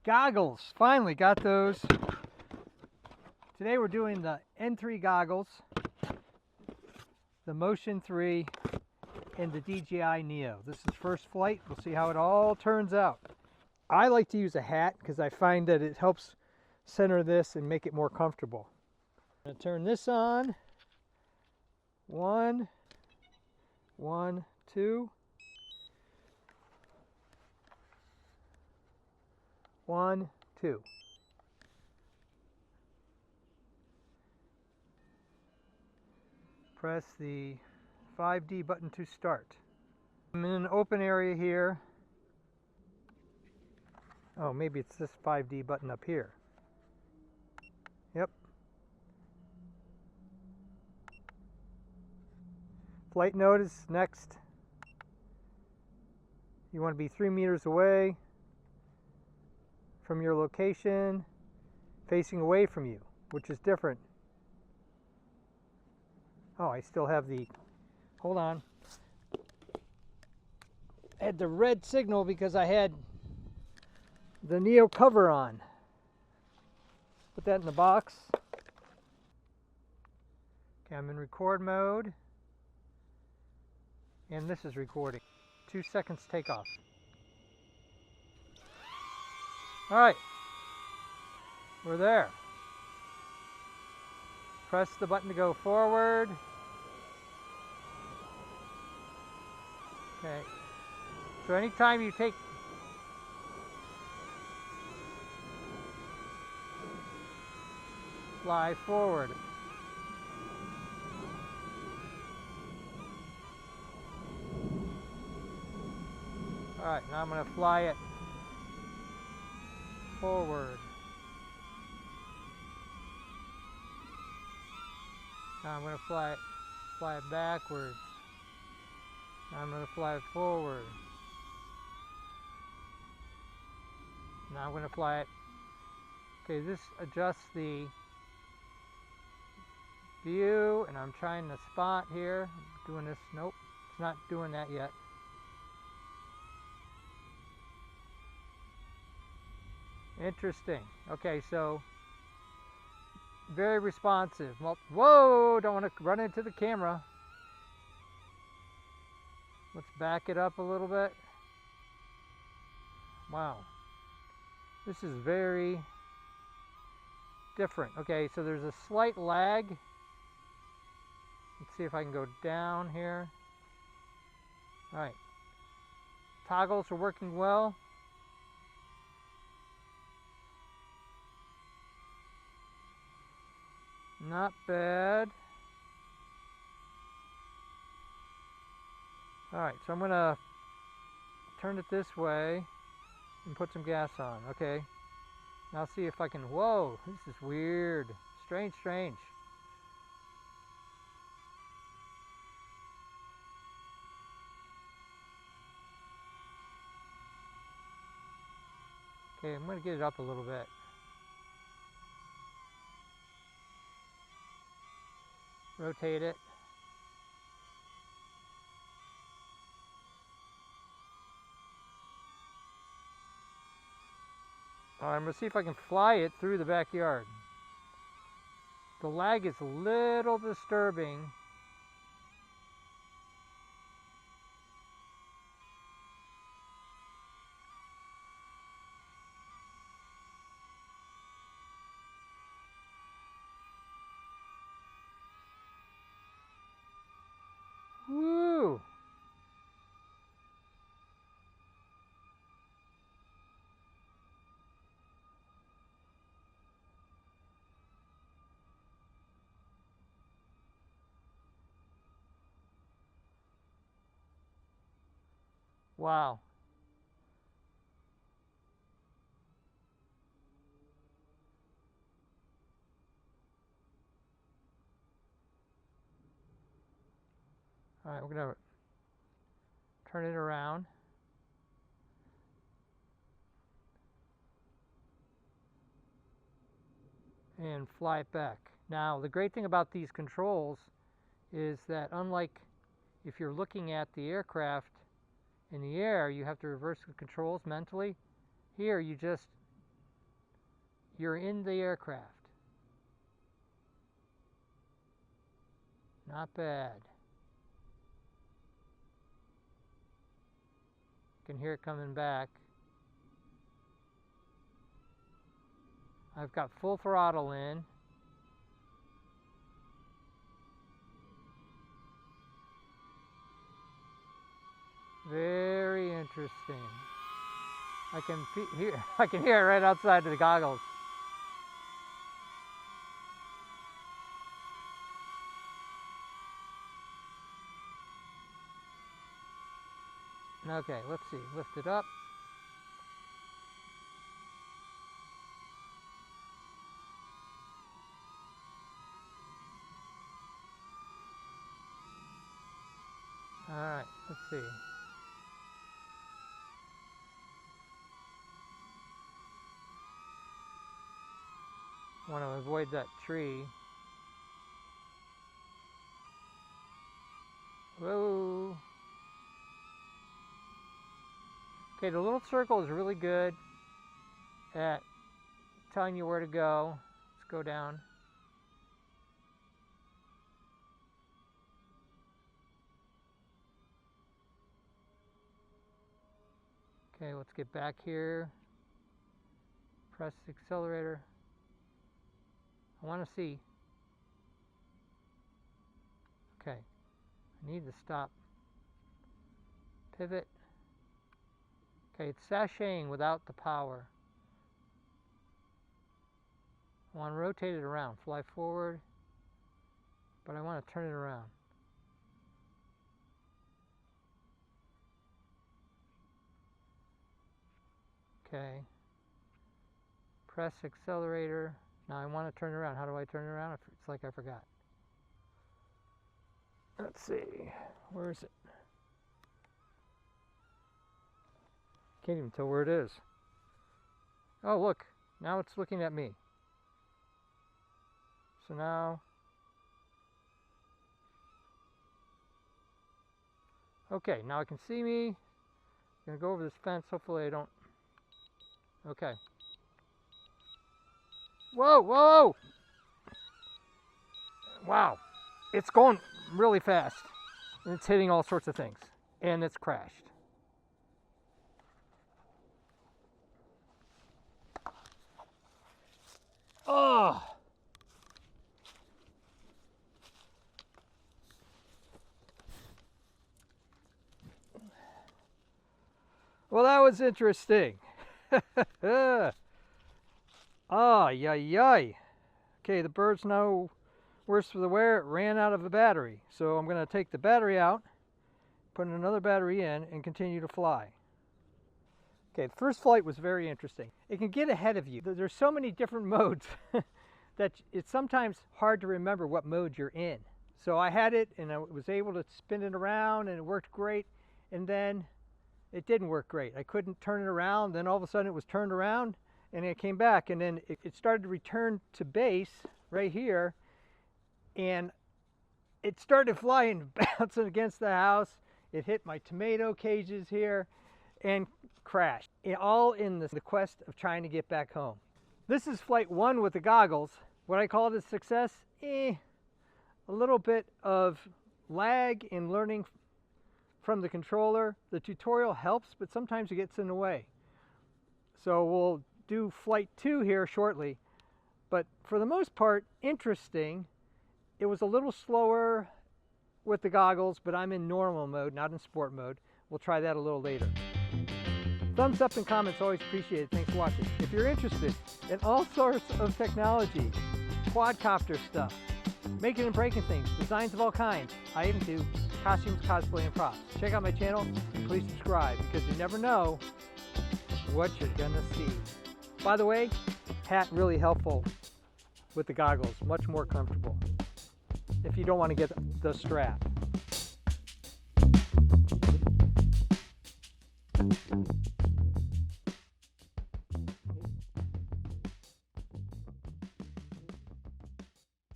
Goggles, finally got those. Today we're doing the N3 goggles, the Motion 3, and the DJI Neo. This is first flight. We'll see how it all turns out. I like to use a hat because I find that it helps center this and make it more comfortable. I'm going to turn this on. 1, 2. 1, 2. Press the 5D button to start. I'm in an open area here. Oh, maybe it's this 5D button up here. Yep. Flight notice next. You want to be 3 meters away from your location, facing away from you, which is different. Oh, I still have the, hold on. I had the red signal because I had the Neo cover on. Put that in the box. Okay, I'm in record mode. And this is recording. 2 seconds takeoff. Alright. We're there. Press the button to go forward. Okay. So anytime you take fly forward. Alright, now I'm going to fly it forward. Now I'm going to fly it backwards. Now I'm going to fly it forward. Now I'm going to fly it. Okay, this adjusts the view, and I'm trying to spot here. I'm doing this. Nope, it's not doing that yet. Interesting. Okay, so very responsive. Whoa, don't want to run into the camera. Let's back it up a little bit. Wow. This is very different. Okay, so there's a slight lag. Let's see if I can go down here. All right. Toggles are working well. Not bad. Alright, so I'm going to turn it this way and put some gas on. Okay. Now see if I can... Whoa, this is weird. Strange. Okay, I'm going to get it up a little bit. Rotate it. I'm going to see if I can fly it through the backyard. The lag is a little disturbing. Woo! Wow. All right, we're going to turn it around. And fly it back. Now, the great thing about these controls is that unlike if you're looking at the aircraft in the air, you have to reverse the controls mentally. Here, you just you're in the aircraft. Not bad. Can hear it coming back. I've got full throttle in. Very interesting. I can hear it right outside of the goggles. Okay, let's see. Lift it up. All right, let's see. I want to avoid that tree. Whoa. Okay, the little circle is really good at telling you where to go. Let's go down. Okay, let's get back here. Press the accelerator. I want to see. Okay, I need to stop. Pivot. Okay, it's sashaying without the power. I want to rotate it around, fly forward, but I want to turn it around. Okay. Press accelerator. Now I want to turn it around. How do I turn it around? It's like I forgot. Let's see. Where is it? Can't even tell where it is. Oh, look. Now it's looking at me. So now... Okay, now I can see me. I'm going to go over this fence. Hopefully I don't... Okay. Whoa, whoa! Wow. It's going really fast. And it's hitting all sorts of things. And it's crashed. Oh! Well, that was interesting. Ah, yay. Okay, the bird's no worse for the wear. It ran out of the battery. So I'm going to take the battery out, put another battery in, and continue to fly. Okay, the first flight was very interesting. It can get ahead of you. There's so many different modes that it's sometimes hard to remember what mode you're in. So I had it, and I was able to spin it around, and it worked great. And then it didn't work great. I couldn't turn it around. Then all of a sudden it was turned around, and it came back. And then it started to return to base right here, and it started flying, bouncing against the house. It hit my tomato cages here and crashed. All in the quest of trying to get back home. This is flight 1 with the goggles. What I call this success? A little bit of lag in learning from the controller. The tutorial helps, but sometimes it gets in the way. So we'll do flight 2 here shortly. But for the most part, interesting. It was a little slower with the goggles, but I'm in normal mode, not in sport mode. We'll try that a little later. Thumbs up and comments, always appreciated. Thanks for watching. If you're interested in all sorts of technology, quadcopter stuff, making and breaking things, designs of all kinds, I even do costumes, cosplay, and props. Check out my channel and please subscribe, because you never know what you're gonna see. By the way, hat really helpful with the goggles, much more comfortable if you don't want to get the strap.